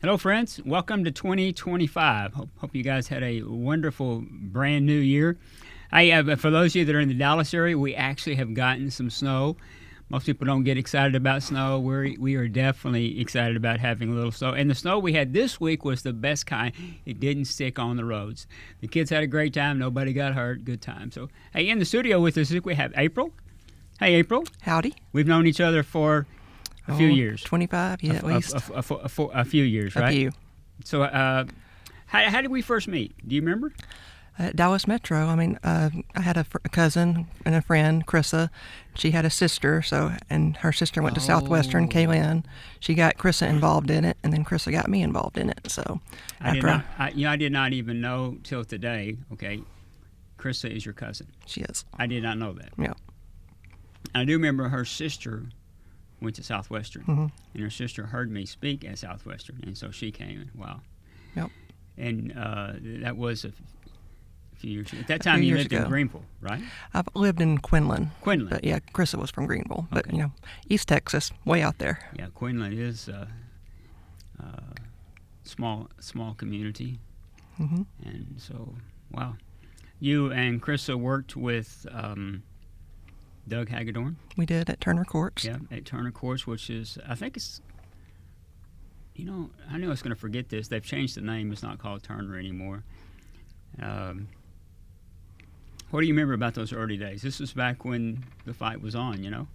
Hello, friends. Welcome to 2025. Hope you guys had a wonderful brand new year. For those of you that are in the Dallas area, we actually have gotten some snow. Most people don't get excited about snow. We are definitely excited about having a little snow. And the snow we had this week was the best kind. It didn't stick on the roads. The kids had a great time. Nobody got hurt. Good time. So, hey, in the studio with us, we have April. Hey, April. Howdy. We've known each other for a few years. 25, yeah, at least. A few years, right? A few. So, how did we first meet? Do you remember? At Dallas Metro. I had a cousin and a friend, Chrissa. She had a sister, and her sister went to Southwestern, Quinlan. She got Chrissa involved in it, and then Chrissa got me involved in it. So, I did not even know till today. Okay, Chrissa is your cousin. She is. I did not know that. Yeah. I do remember her sister went to Southwestern, mm-hmm. and her sister heard me speak at Southwestern, and so she came. And wow. Yep. And that was a few years ago. At that time, you lived in Greenville, right? I've lived in Quinlan. Quinlan. But yeah, Chrissa was from Greenville, but Okay. East Texas, way out there. Yeah, Quinlan is a small community, Mm-hmm. and so wow. You and Chrissa worked with Doug Hagedorn. We did at Turner Courts. Yeah, at Turner Courts, which is, I think it's, I know I was going to forget this. They've changed the name. It's not called Turner anymore. What do you remember about those early days? This was back when the fight was on, you know?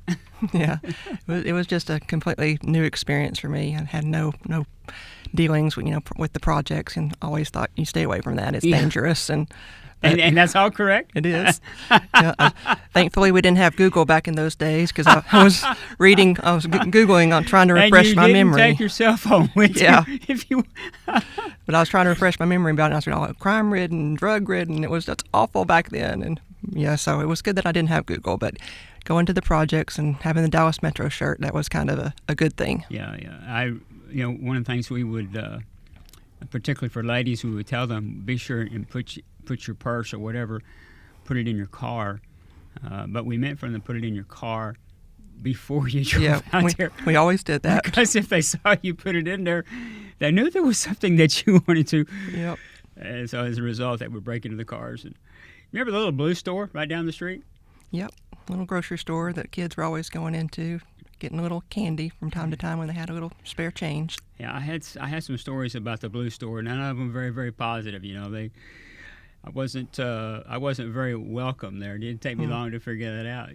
Yeah, it was just a completely new experience for me. I had no dealings with the projects, and always thought you stay away from that. It's dangerous, and that's all correct. It is. Thankfully, we didn't have Google back in those days, because I was Googling on trying to refresh my memory. And you didn't take your cell phone with you. If you. But I was trying to refresh my memory about it. And I was crime-ridden, drug-ridden. It was just awful back then. And yeah, so it was good that I didn't have Google. But going to the projects and having the Dallas Metro shirt, that was kind of a good thing. Yeah. One of the things we would, particularly for ladies, we would tell them, be sure and put your purse or whatever, put it in your car. But we meant for them to put it in your car before you drove out there. We always did that. Because if they saw you put it in there, they knew there was something that you wanted to. Yep. And so as a result, they would break into the cars. And remember the little blue store right down the street? Yep. Little grocery store that kids were always going into, getting a little candy from time to time when they had a little spare change. Yeah, I had some stories about the blue store. None of them very, very positive. I wasn't very welcome there. It didn't take me long to figure that out,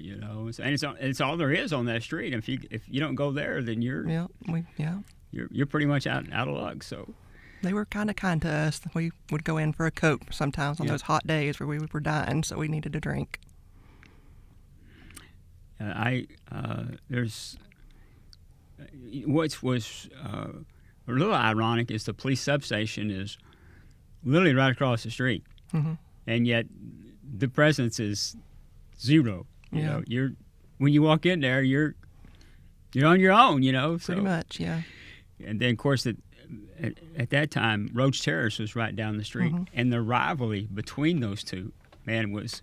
So, and it's all there is on that street. If you don't go there, then you're pretty much out of luck. So they were kind to us. We would go in for a Coke sometimes on those hot days where we were dying, so we needed a drink. There's what was a little ironic is the police substation is literally right across the street. Mm-hmm. And yet the presence is zero. You're when you walk in there, you're on your own. Pretty much, yeah. And then, of course, at that time, Roach Terrace was right down the street, mm-hmm. and the rivalry between those two, man, was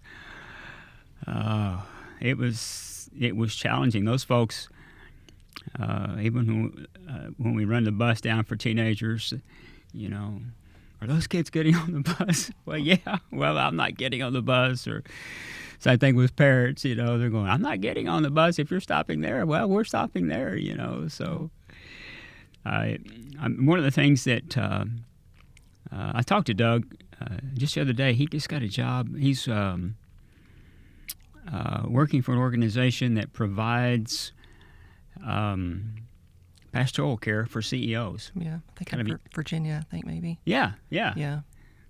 it was challenging. Those folks, even when we run the bus down for teenagers, are those kids getting on the bus? Well, yeah. Well, I'm not getting on the bus. Or same thing with parents. They're going, I'm not getting on the bus if you're stopping there. Well, we're stopping there. So, one of the things that I talked to Doug just the other day. He just got a job. He's working for an organization that provides pastoral care for CEOs. Yeah, I think for Virginia, I think maybe. Yeah.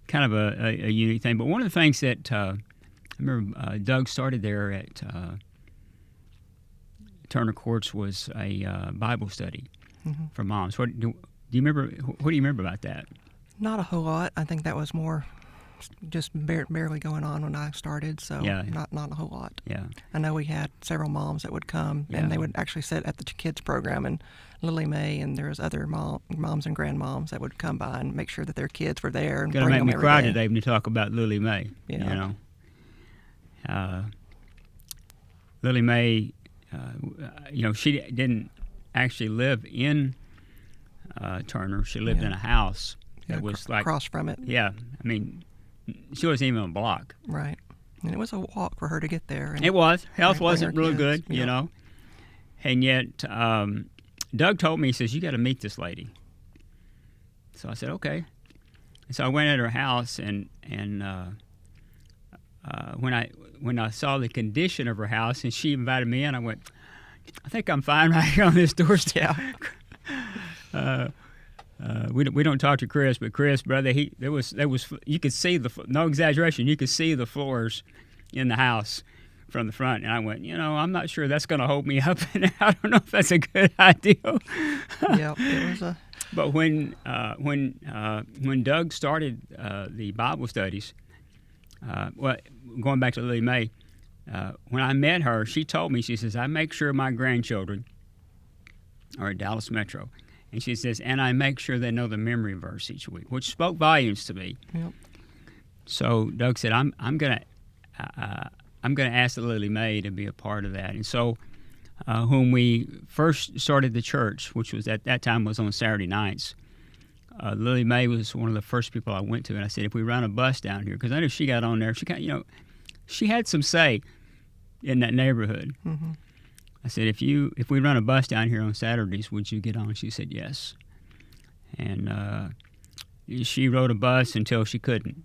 Kind of a unique thing. But one of the things that I remember Doug started there at Turner Courts was a Bible study mm-hmm. for moms. What do you remember? What do you remember about that? Not a whole lot. I think that was more just barely going on when I started, so not a whole lot. Yeah. I know we had several moms that would come, and they would actually sit at the kids program, and Lily Mae, and there was other moms and grandmoms that would come by and make sure that their kids were there. And gonna make me cry today when you talk about Lily Mae. Yeah. Lily Mae, she didn't actually live in Turner. She lived in a house that was like across from it. Yeah, I mean, she wasn't even a block. Right. And it was a walk for her to get there. And it was. Health bring wasn't her really kids, good, you know. And yet, Doug told me, he says, you got to meet this lady. So I said, okay. And so I went at her house, and when I saw the condition of her house, and she invited me in, I went, I think I'm fine right here on this doorstep. We don't talk to Chris, but Chris, brother, there was you could see no exaggeration, you could see the floors in the house from the front, and I went, I'm not sure that's going to hold me up, and I don't know if that's a good idea. Yeah, it was a. But when Doug started the Bible studies, going back to Lily Mae, when I met her, she told me, she says, I make sure my grandchildren are at Dallas Metro. And she says, and I make sure they know the memory verse each week, which spoke volumes to me. Yep. So Doug said, I'm gonna ask the Lily Mae to be a part of that. And so when we first started the church, which was at that time was on Saturday nights, Lily Mae was one of the first people I went to, and I said, if we run a bus down here, because I knew she got on there, she had some say in that neighborhood. Mm-hmm. I said, if we run a bus down here on Saturdays, would you get on? She said yes. And she rode a bus until she couldn't,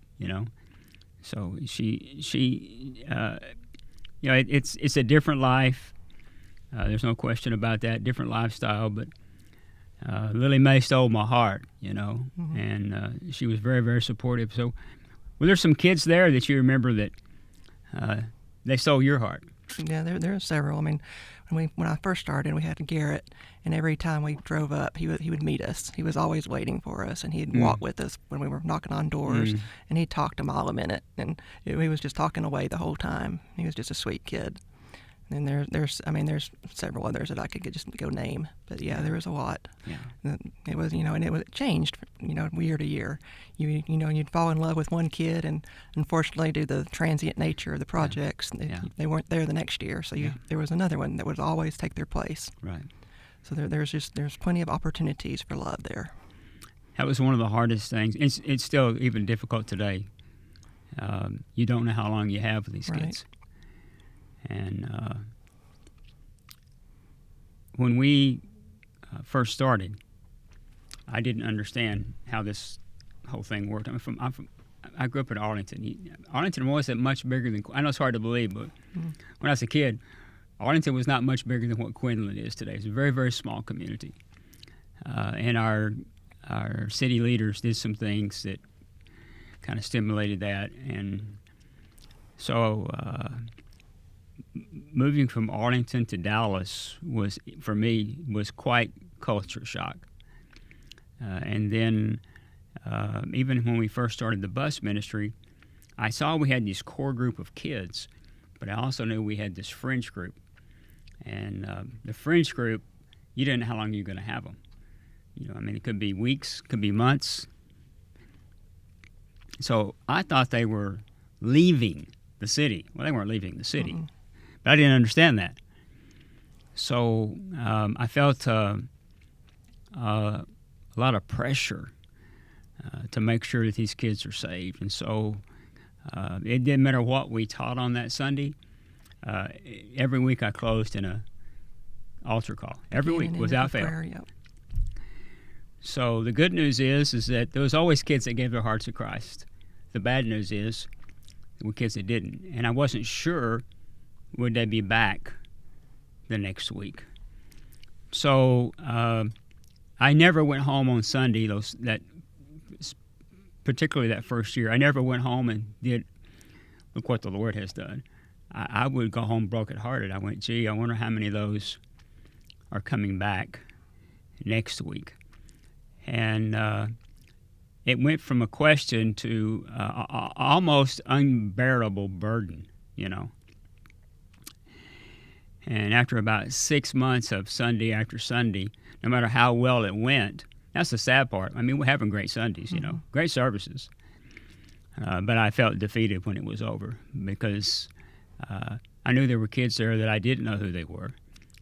So it's a different life. There's no question about that, different lifestyle. But Lily Mae stole my heart, Mm-hmm. and she was very, very supportive. So were there some kids there that you remember that they stole your heart? Yeah, there are several. I mean, when I first started, we had Garrett, and every time we drove up, he would meet us. He was always waiting for us, and he'd walk with us when we were knocking on doors, and he'd talk a mile a minute, and he was just talking away the whole time. He was just a sweet kid. And there's several others that I could just go name, but there was a lot. Yeah. It was, and it changed, year to year. You'd fall in love with one kid, and unfortunately, due to the transient nature of the projects, they weren't there the next year. So there was another one that would always take their place. Right. So there's plenty of opportunities for love there. That was one of the hardest things. It's still even difficult today. You don't know how long you have with these kids. And when we first started, I didn't understand how this whole thing worked. I grew up in Arlington. Arlington wasn't much bigger than, I know it's hard to believe, but when I was a kid, Arlington was not much bigger than what Quinlan is today. It's a very, very small community. And our city leaders did some things that kind of stimulated that. And so moving from Arlington to Dallas was, for me, was quite culture shock. And then even when we first started the bus ministry, I saw we had this core group of kids, but I also knew we had this fringe group. And the fringe group, you didn't know how long you were going to have them. It could be weeks, could be months. So I thought they were leaving the city. Well, they weren't leaving the city. Mm-hmm. But I didn't understand that. So I felt a lot of pressure to make sure that these kids are saved. And so it didn't matter what we taught on that Sunday. Every week I closed in a altar call. Every week, without fail. Prayer, yep. So the good news is that there was always kids that gave their hearts to Christ. The bad news is there were kids that didn't. And I wasn't sure would they be back the next week. So I never went home on Sunday, particularly that first year. I never went home and did, look what the Lord has done. I would go home brokenhearted. I went, gee, I wonder how many of those are coming back next week. And it went from a question to almost unbearable burden, And after about 6 months of Sunday after Sunday, no matter how well it went, that's the sad part. We're having great Sundays, great services. But I felt defeated when it was over because I knew there were kids there that I didn't know who they were,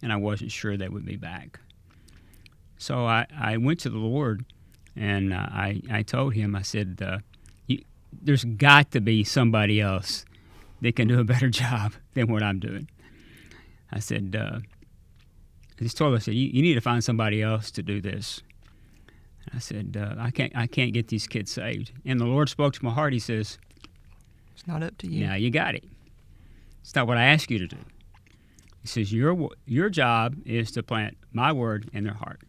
and I wasn't sure they would be back. So I went to the Lord, and I told him, I said, there's got to be somebody else that can do a better job than what I'm doing. I said, I just told her, I said, you need to find somebody else to do this. I said, I can't get these kids saved. And the Lord spoke to my heart. He says, It's not up to you. now you got it. It's not what I asked you to do. He says, your job is to plant my word in their heart,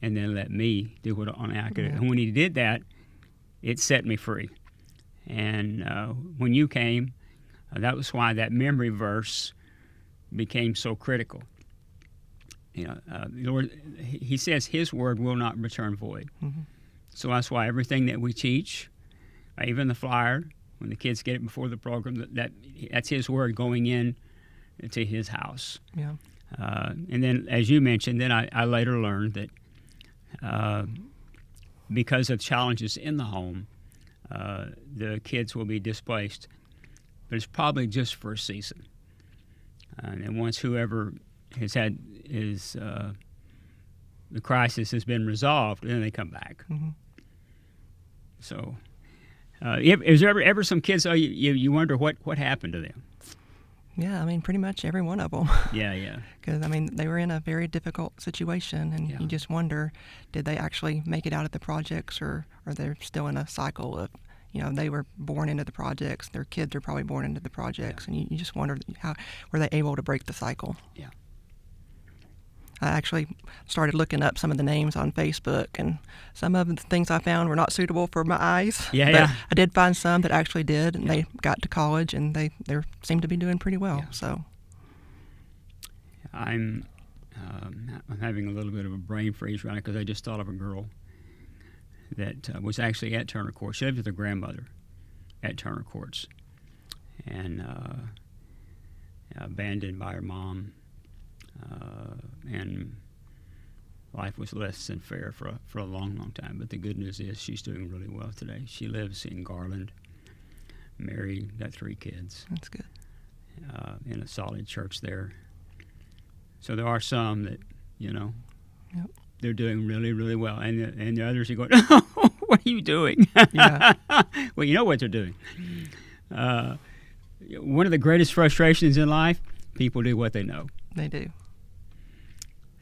and then let me do what only I could do. And when he did that, it set me free. And when you came, that was why that memory verse became so critical. You know, the Lord, he says his word will not return void. Mm-hmm. So that's why everything that we teach, even the flyer, when the kids get it before the program, that's his word going in to his house. Yeah. And then, as you mentioned, then I later learned that because of challenges in the home, the kids will be displaced, but it's probably just for a season. And once whoever has had the crisis has been resolved, then they come back. Mm-hmm. So, is there ever some kids you wonder what happened to them? Yeah, I mean, pretty much every one of them. Yeah. Because, I mean, they were in a very difficult situation, and you just wonder, did they actually make it out of the projects, or they're still in a cycle of, they were born into the projects, their kids are probably born into the projects, and you just wonder, how were they able to break the cycle? Yeah. I actually started looking up some of the names on Facebook, and some of the things I found were not suitable for my eyes. Yeah. I did find some that actually did, and they got to college, and they seemed to be doing pretty well. Yeah. So I'm having a little bit of a brain freeze right now because I just thought of a girl that was actually at Turner Court. She lived with her grandmother at Turner Courts, and abandoned by her mom. And life was less than fair for a long time. But the good news is she's doing really well today. She lives in Garland, married, got 3 kids. that's good. In a solid church there. So there are some that, they're doing really, really well. And the others are going, oh, what are you doing? Yeah. Well, you know what they're doing. One of the greatest frustrations in life, people do what they know. They do.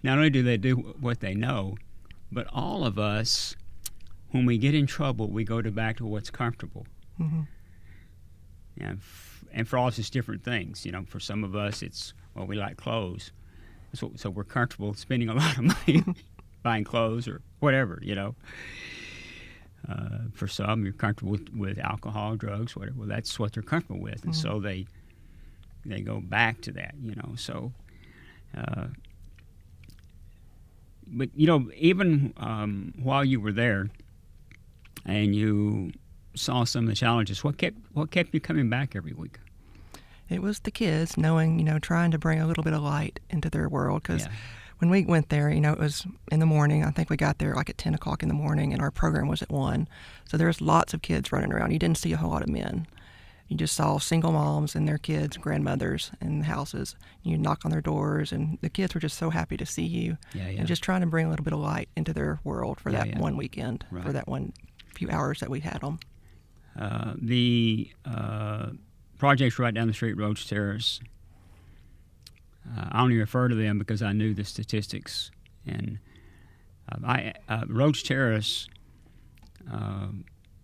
Not only do they do what they know, but all of us, when we get in trouble, we go back to what's comfortable. Mm-hmm. And for all of us, it's different things. For some of us, it's, we like clothes. So we're comfortable spending a lot of money buying clothes or whatever, For some, you're comfortable with alcohol, drugs, whatever. Well, that's what they're comfortable with. And so they go back to that, So... But even while you were there, and you saw some of the challenges, what kept you coming back every week? It was the kids knowing, trying to bring a little bit of light into their world. Because when we went there, it was in the morning. I think we got there like at 10 o'clock in the morning, and our program was at 1. So there was lots of kids running around. You didn't see a whole lot of men. You just saw single moms and their kids, grandmothers in the houses. You knock on their doors, and the kids were just so happy to see you. And just trying to bring a little bit of light into their world for that one weekend, for that one few hours that we had them. The projects right down the street, Roach Terrace, I only refer to them because I knew the statistics. And Roach Terrace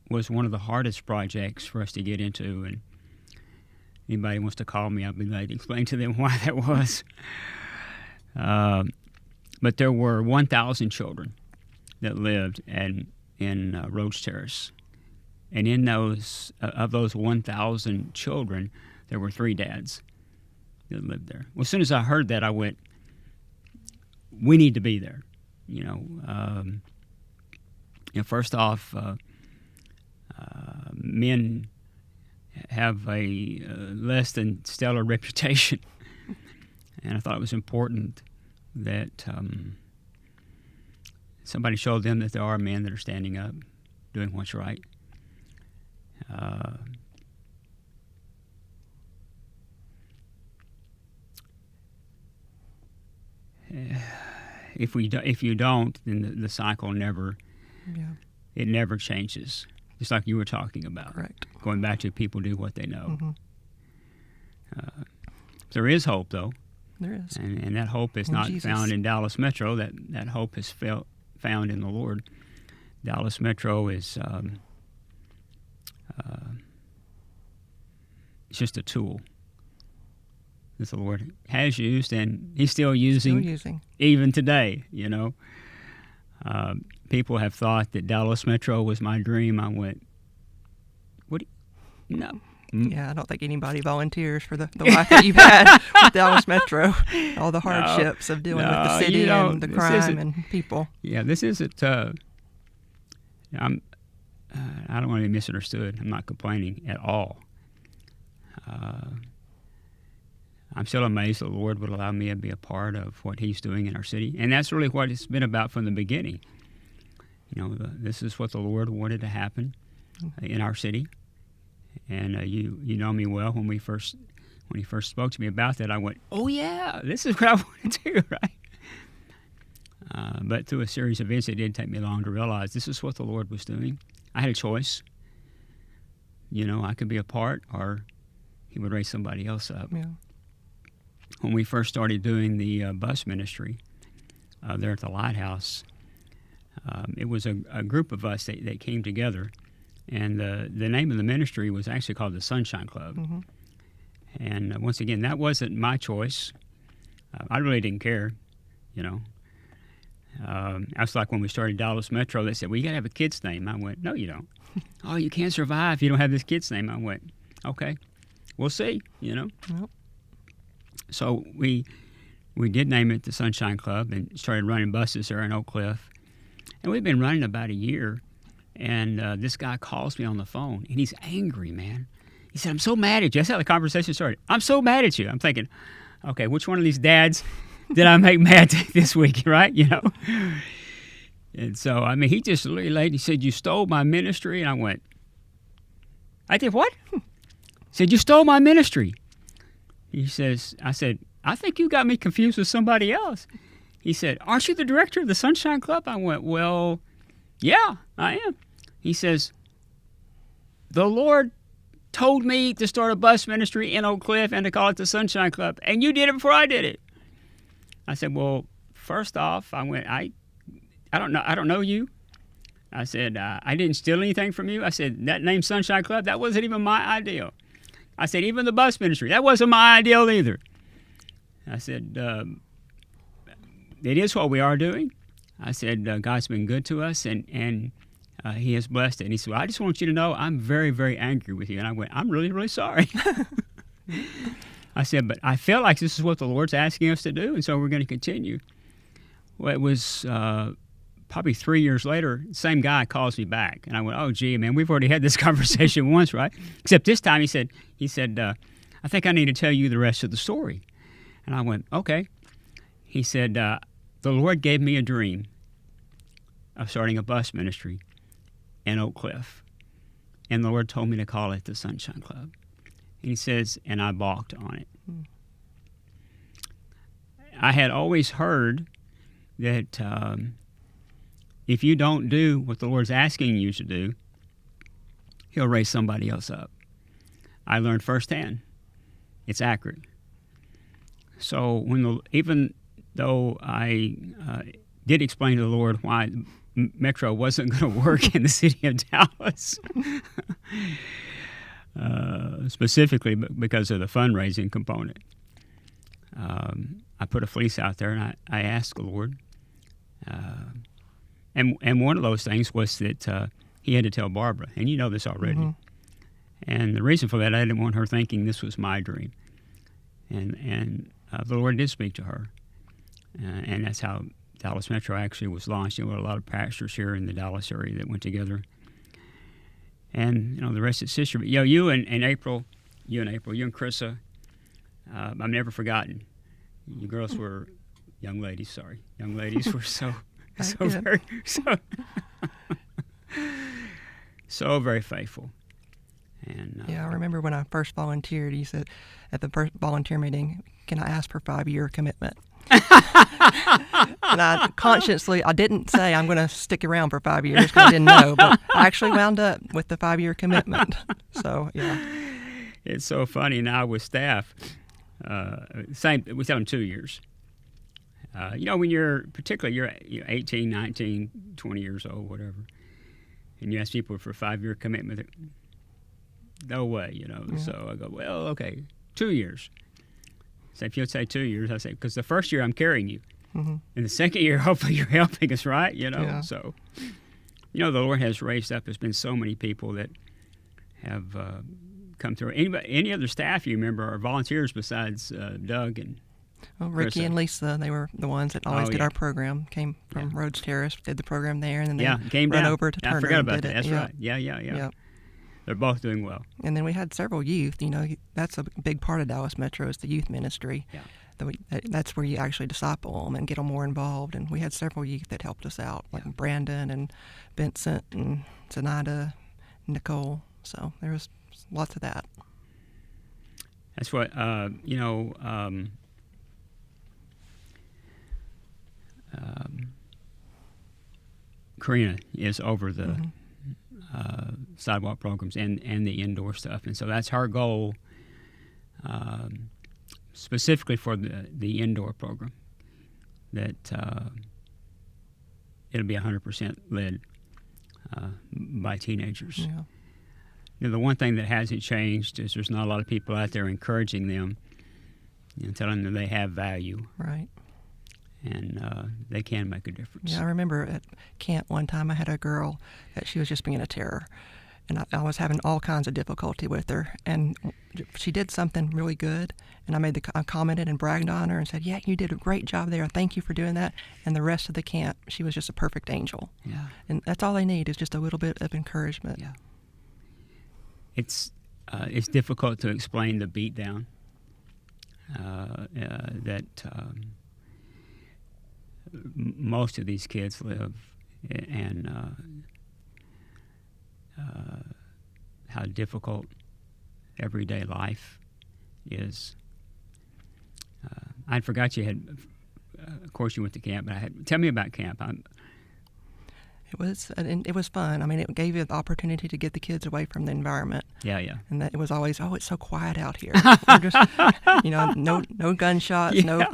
was one of the hardest projects for us to get into, and anybody wants to call me, I'll be glad to explain to them why that was. But there were 1,000 children that lived in Roach Terrace, and in those of those 1,000 children, there were 3 dads that lived there. Well, as soon as I heard that, I went, "We need to be there." First off. Men have a less than stellar reputation, and I thought it was important that somebody showed them that there are men that are standing up, doing what's right. if you don't, then the cycle never changes. Just like you were talking about. Correct. Going back to people do what they know. Mm-hmm. There is hope, though. There is. And that hope is In not Jesus. found in Dallas Metro. That hope is found in the Lord. Dallas Metro is it's just a tool that the Lord has used, and He's still using even today. You know, people have thought that Dallas Metro was my dream. I went, what? No. Yeah, I don't think anybody volunteers for the life that you've had with Dallas Metro. All the hardships of dealing with the city and the crime and people. Yeah, this isn't. I don't want to be misunderstood. I'm not complaining at all. I'm still amazed the Lord would allow me to be a part of what He's doing in our city, and that's really what it's been about from the beginning. You know, this is what the Lord wanted to happen in our city. And you know me well. When He first spoke to me about that, I went, "Oh yeah, this is what I want to do, right?" But through a series of events, it didn't take me long to realize this is what the Lord was doing. I had a choice. You know, I could be a part, or He would raise somebody else up. Yeah. When we first started doing the bus ministry there at the Lighthouse, it was a group of us that came together. And the name of the ministry was actually called the Sunshine Club. Mm-hmm. And once again, that wasn't my choice. I really didn't care, you know. That's like when we started Dallas Metro, they said, well, you got to have a kid's name. I went, no, you don't. Oh, you can't survive if you don't have this kid's name. I went, okay, we'll see, you know. Yep. So we did name it the Sunshine Club and started running buses there in Oak Cliff. And we've been running about a year. And this guy calls me on the phone, and he's angry, man. He said, I'm so mad at you. That's how the conversation started. I'm so mad at you. I'm thinking, okay, which one of these dads did I make mad this week, right? You know? And so, I mean, he just literally laid, he said, you stole my ministry. And I went, I did what? He said, you stole my ministry. I said, I think you got me confused with somebody else. He said, aren't you the director of the Sunshine Club? I went, well, yeah, I am. He says, the Lord told me to start a bus ministry in Oak Cliff and to call it the Sunshine Club, and you did it before I did it. I said, well, first off, I don't know you. I said, I didn't steal anything from you. I said, that name Sunshine Club, that wasn't even my ideal. I said, even the bus ministry, that wasn't my ideal either. I said, it is what we are doing. I said, God's been good to us, and He has blessed it. And he said, well, I just want you to know I'm very, very angry with you. And I went, I'm really, really sorry. I said, but I feel like this is what the Lord's asking us to do, and so we're going to continue. Well, it was probably 3 years later, the same guy calls me back. And I went, oh, gee, man, we've already had this conversation once, right? Except this time he said, I think I need to tell you the rest of the story. And I went, okay. He said, the Lord gave me a dream of starting a bus ministry in Oak Cliff. And the Lord told me to call it the Sunshine Club. And he says, and I balked on it. I had always heard that if you don't do what the Lord's asking you to do, He'll raise somebody else up. I learned firsthand. It's accurate. So even though I did explain to the Lord why Metro wasn't going to work in the city of Dallas, specifically because of the fundraising component, I put a fleece out there, and I asked the Lord. And one of those things was that He had to tell Barbara, and you know this already. Mm-hmm. And the reason for that, I didn't want her thinking this was my dream. And the Lord did speak to her. And that's how Dallas Metro actually was launched. There were a lot of pastors here in the Dallas area that went together. And, the rest is history. But, you and April, you and Chrissa, I've never forgotten. You girls were, young ladies were so very faithful. And I remember when I first volunteered, you said at the first volunteer meeting, can I ask for 5-year commitment? And I consciously, I didn't say I'm going to stick around for 5 years because I didn't know, but I actually wound up with the 5-year commitment. So, yeah. It's so funny now with staff. Same, we tell them 2 years. When you're 18, 19, 20 years old, whatever, and you ask people for a 5-year commitment, no way, Yeah. So I go, well, okay, 2 years. So if you'll say 2 years, I say, because the first year I'm carrying you. Mm-hmm. And the second year, hopefully you're helping us, right? Yeah. So, the Lord has raised up. There's been so many people that have come through. Any other staff you remember are volunteers besides Doug and Well, Ricky Carissa? and Lisa, they were the ones that always did our program. Came from Rhodes Terrace, did the program there, and then they came run down. over to Turner I forgot and about did that. it. That's Yeah. right. Yeah. Yep. They're both doing well. And then we had several youth. That's a big part of Dallas Metro is the youth ministry. Yeah. That's where you actually disciple them and get them more involved. And we had several youth that helped us out, like Brandon and Vincent and Zenaida, Nicole. So there was lots of that. That's what, Karina is over the sidewalk programs and the indoor stuff. And so that's her goal specifically for the indoor program, that it'll be 100% led by teenagers. Yeah. The one thing that hasn't changed is there's not a lot of people out there encouraging them, telling them they have value. Right. And they can make a difference. Yeah, I remember at camp one time I had a girl that she was just being a terror. And I was having all kinds of difficulty with her. And she did something really good. And I commented and bragged on her and said, yeah, you did a great job there. Thank you for doing that. And the rest of the camp, she was just a perfect angel. Yeah. And that's all they need is just a little bit of encouragement. Yeah. It's difficult to explain the beatdown that most of these kids live, and how difficult everyday life is. I forgot you had. Of course, you went to camp, but tell me about camp. It was fun. I mean, it gave you the opportunity to get the kids away from the environment. Yeah, yeah. And that it was always, it's so quiet out here. We're just, no gunshots, no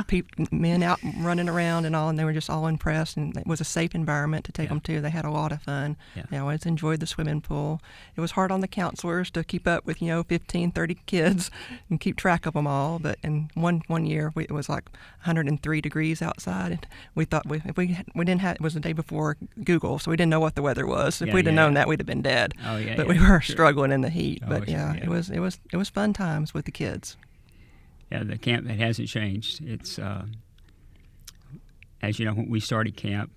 men out running around and all. And they were just all impressed. And it was a safe environment to take them to. They had a lot of fun. Yeah. They always enjoyed the swimming pool. It was hard on the counselors to keep up with 15, 30 kids and keep track of them all. But in one year, it was like 103 degrees outside. And we thought we didn't have, it was the day before Google, so we didn't know what the weather was. If we'd have known that, we'd have been dead. Oh yeah. But we were struggling in the heat. Oh, but sure, it was fun times with the kids. Yeah, the camp, it hasn't changed. It's as you know, when we started camp,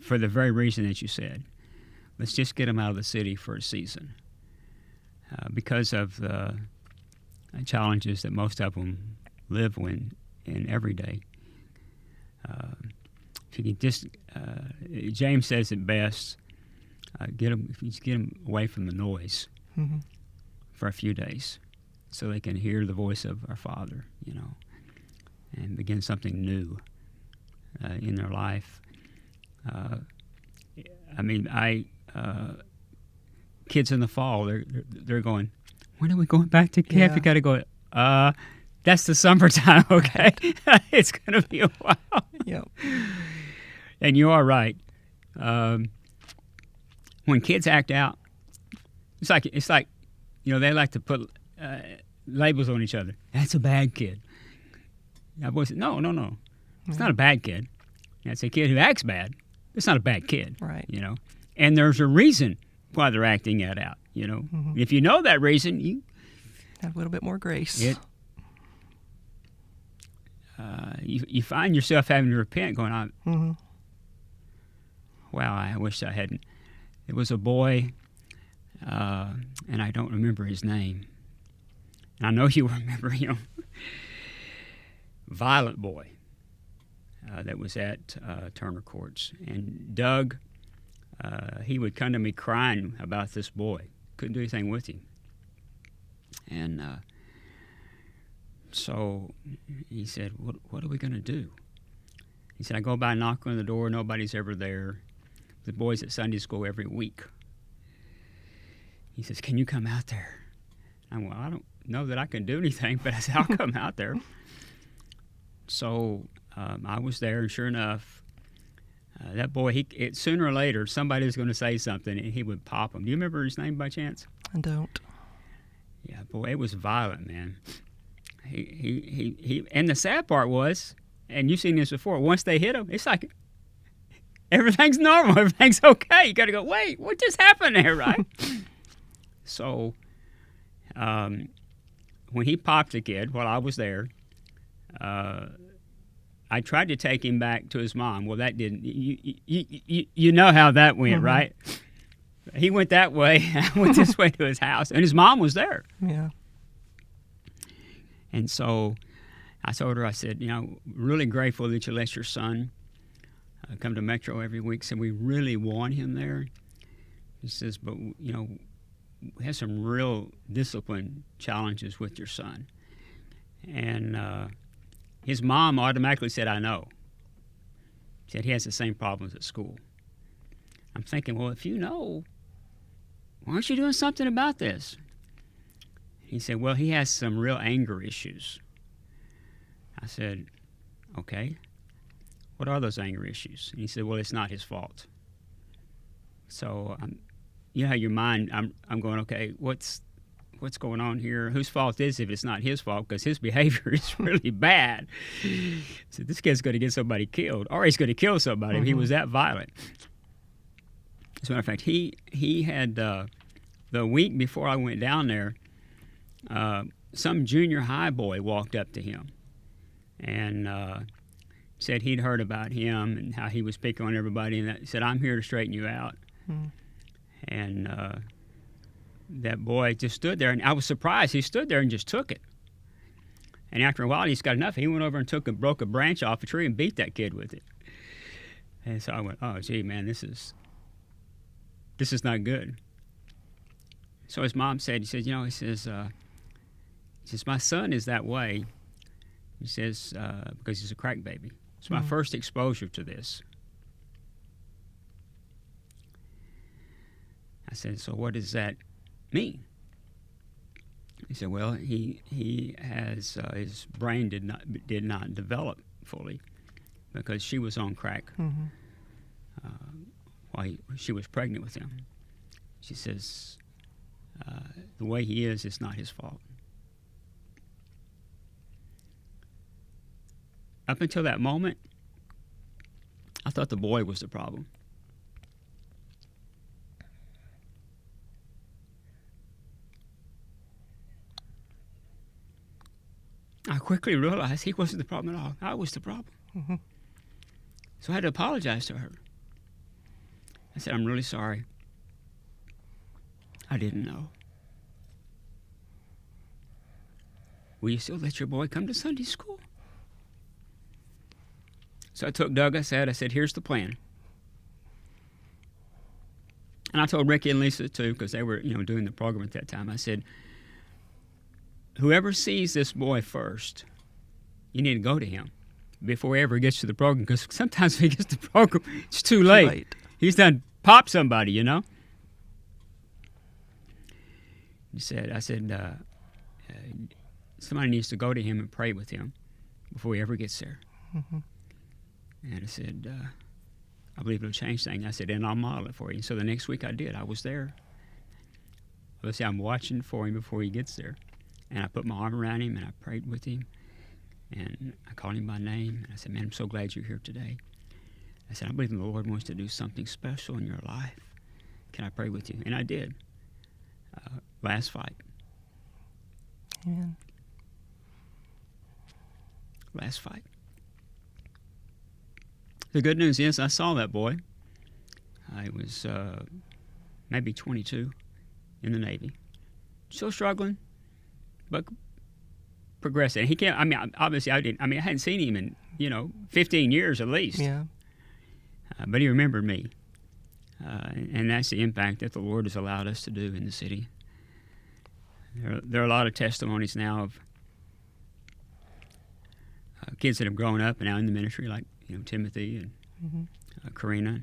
for the very reason that you said, let's just get them out of the city for a season, because of the challenges that most of them live in every day. If you can just, James says it best, if you just get them away from the noise for a few days, so they can hear the voice of our Father, and begin something new in their life. Kids in the fall, they're going, when are we going back to camp? Yeah. You got to go. That's the summertime, okay? It's going to be a while. Yep. And you are right. When kids act out, it's like, they like to put labels on each other. That's a bad kid. I boy said, no. It's not a bad kid. That's a kid who acts bad. It's not a bad kid. Right. And there's a reason why they're acting that out. If you know that reason, you have a little bit more grace. You find yourself having to repent, going on. Wow, I wish I hadn't. It was a boy, and I don't remember his name. And I know you remember him. Violent boy that was at Turner Courts. And Doug, he would come to me crying about this boy. Couldn't do anything with him. And So he said, what are we going to do? He said, I go by, knock on the door, nobody's ever there. The boys at Sunday school every week. He says, can you come out there? I went, well, I don't know that I can do anything, but I said, I'll come out there. So I was there, and sure enough, that boy, sooner or later, somebody was going to say something, and he would pop him. Do you remember his name by chance? I don't. Yeah, boy, it was violent, man. He and the sad part was, and you've seen this before, once they hit him, it's like everything's normal, everything's okay. You got to go, wait, what just happened there, right? So when he popped the kid while I was there, I tried to take him back to his mom. Well, that didn't. You know how that went, right? He went that way. I went this way to his house, and his mom was there. Yeah. And so I told her, I said, really grateful that you let your son come to Metro every week. Said, we really want him there. He says, but, we have some real discipline challenges with your son. And his mom automatically said, I know. She said, he has the same problems at school. I'm thinking, well, if you know, why aren't you doing something about this? He said, well, he has some real anger issues. I said, okay. What are those anger issues? And he said, well, it's not his fault. So, you know how your mind, I'm going, okay, what's going on here? Whose fault is it if it's not his fault? Because his behavior is really bad. So this kid's going to get somebody killed, or he's going to kill somebody if he was that violent. As a matter of fact, he had, the week before I went down there, some junior high boy walked up to him and said he'd heard about him and how he was picking on everybody, and said, I'm here to straighten you out. And that boy just stood there, and I was surprised. He stood there and just took it. And after a while, he's got enough. He went over and broke a branch off a tree and beat that kid with it. And so I went, oh, gee, man, this is not good. So his mom said, he says, my son is that way. He says, because he's a crack baby. It's my first exposure to this. I said, so what does that mean? He said, well, he has his brain did not develop fully because she was on crack while she was pregnant with him. She says, the way he is, it's not his fault. Up until that moment, I thought the boy was the problem. I quickly realized he wasn't the problem at all. I was the problem. So I had to apologize to her. I said, I'm really sorry. I didn't know. Will you still let your boy come to Sunday school? So I took Doug, I said, here's the plan. And I told Ricky and Lisa, too, because they were, doing the program at that time. I said, whoever sees this boy first, you need to go to him before he ever gets to the program, because sometimes if he gets to the program, it's too late. He's done popped somebody, He said, somebody needs to go to him and pray with him before he ever gets there. And I said, I believe it'll change things. I said, and I'll model it for you. So the next week I did. I was there. Obviously, I'm watching for him before he gets there. And I put my arm around him, and I prayed with him. And I called him by name. And I said, man, I'm so glad you're here today. I said, I believe the Lord wants to do something special in your life. Can I pray with you? And I did. Last fight. Amen. Last fight. The good news is I saw that boy. I was maybe 22 in the Navy. Still struggling, but progressing. He can't, obviously I hadn't seen him in, 15 years at least. Yeah. But he remembered me. And that's the impact that the Lord has allowed us to do in the city. There are a lot of testimonies now of kids that have grown up and now in the ministry, like Timothy and Karina.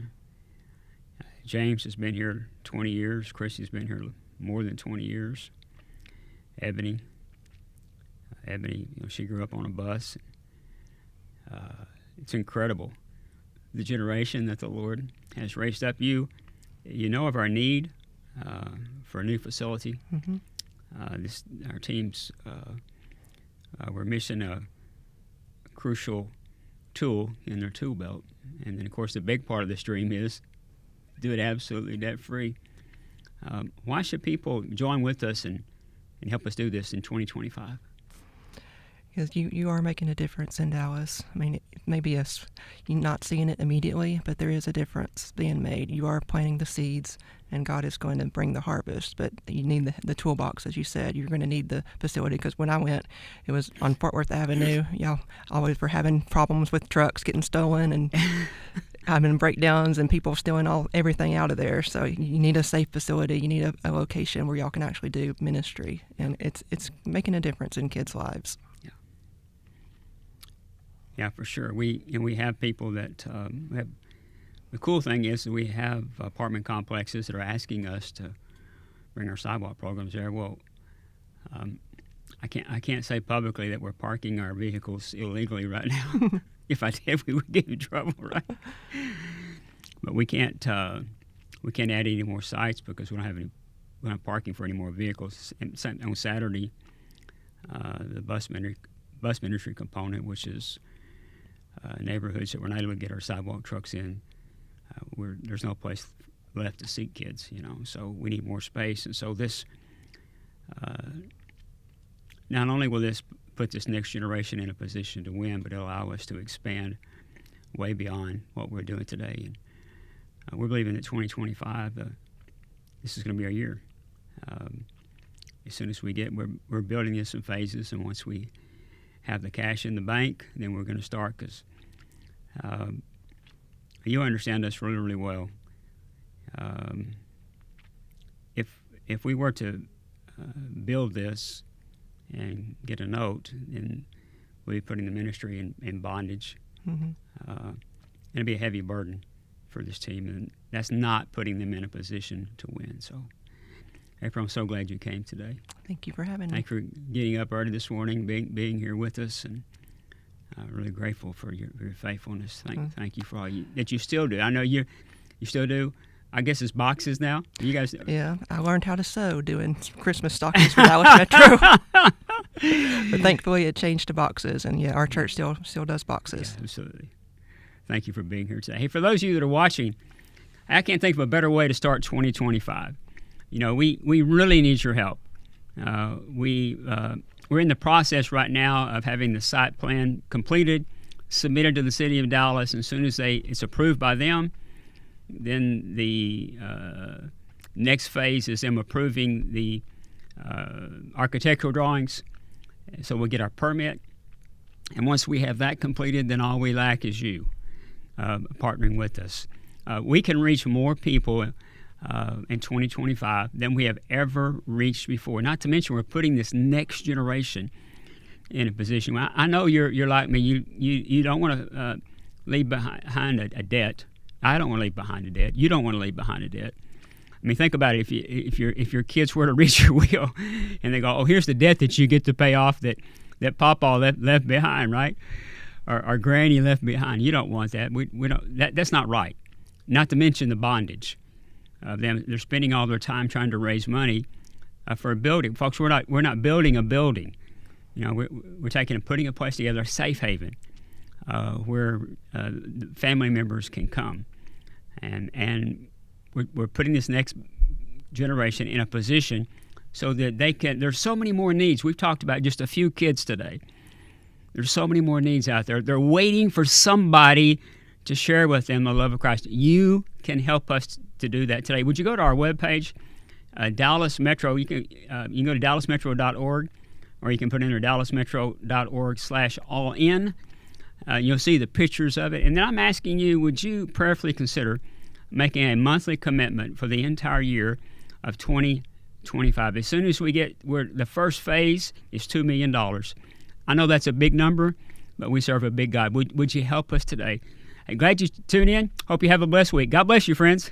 James has been here 20 years. Chrissy's been here more than 20 years. Ebony, she grew up on a bus. It's incredible, the generation that the Lord has raised up. You know of our need for a new facility. Our teams, we're missing a crucial tool in their tool belt. And then, of course, the big part of this dream is do it absolutely debt-free. Why should people join with us and help us do this in 2025? Because you are making a difference in Dallas. I mean, maybe you're not seeing it immediately, but there is a difference being made. You are planting the seeds, and God is going to bring the harvest. But you need the toolbox, as you said. You're going to need the facility, because when I went, it was on Fort Worth Avenue. Y'all always were having problems with trucks getting stolen and having breakdowns and people stealing everything out of there. So you need a safe facility. You need a location where y'all can actually do ministry, and it's making a difference in kids' lives. Yeah, for sure. We have people that have. The cool thing is that we have apartment complexes that are asking us to bring our sidewalk programs there. Well, I can't say publicly that we're parking our vehicles illegally right now. If I did, we would get in trouble, right? But we can't add any more sites because we're not parking for any more vehicles. And on Saturday, the bus ministry component, which is neighborhoods that we're not able to get our sidewalk trucks in, there's no place left to seat kids, so we need more space. And so this, not only will this put this next generation in a position to win, but it'll allow us to expand way beyond what we're doing today. And we're believing that 2025, this is going to be our year. As soon as we're building this in phases, and once we have the cash in the bank, then we're going to start, because you understand us really, really well. If we were to build this and get a note, then we'll be putting the ministry in bondage. It'll be a heavy burden for this team, and that's not putting them in a position to win. So, April, I'm so glad you came today. Thank you for having me. Thank you for getting up early this morning, being here with us, and really grateful for your faithfulness. Thank you for all that you still do. I know you still do. I guess it's boxes now. You guys. Yeah, I learned how to sew doing Christmas stockings for Dallas Metro. But thankfully, it changed to boxes, and yeah, our church still does boxes. Yeah, absolutely. Thank you for being here today. Hey, for those of you that are watching, I can't think of a better way to start 2025. We really need your help. We're in the process right now of having the site plan completed, submitted to the city of Dallas. And as soon as it's approved by them, then the next phase is them approving the architectural drawings. So we'll get our permit. And once we have that completed, then all we lack is you partnering with us. We can reach more people in 2025 than we have ever reached before. Not to mention, we're putting this next generation in a position. I know you're like me. You don't want to leave behind a debt. I don't want to leave behind a debt. You don't want to leave behind a debt. I mean, think about it. If your kids were to reach your will, and they go, "Oh, here's the debt that you get to pay off that Papa left behind, right? Or Granny left behind." You don't want that. We don't. That's not right. Not to mention the bondage. They're spending all their time trying to raise money for a building. Folks, we're not building a building. We're putting a place together, a safe haven, where family members can come, and we're putting this next generation in a position so that they can. There's so many more needs. We've talked about just a few kids today. There's so many more needs out there. They're waiting for somebody to share with them the love of Christ. You can help us to do that today. Would you go to our webpage, Dallas Metro? You can go to dallasmetro.org, or you can put in there dallasmetro.org/all-in. You'll see the pictures of it. And then I'm asking you, would you prayerfully consider making a monthly commitment for the entire year of 2025? As soon as the first phase is $2 million. I know that's a big number, but we serve a big God. Would you help us today? I'm glad you tuned in. Hope you have a blessed week. God bless you, friends.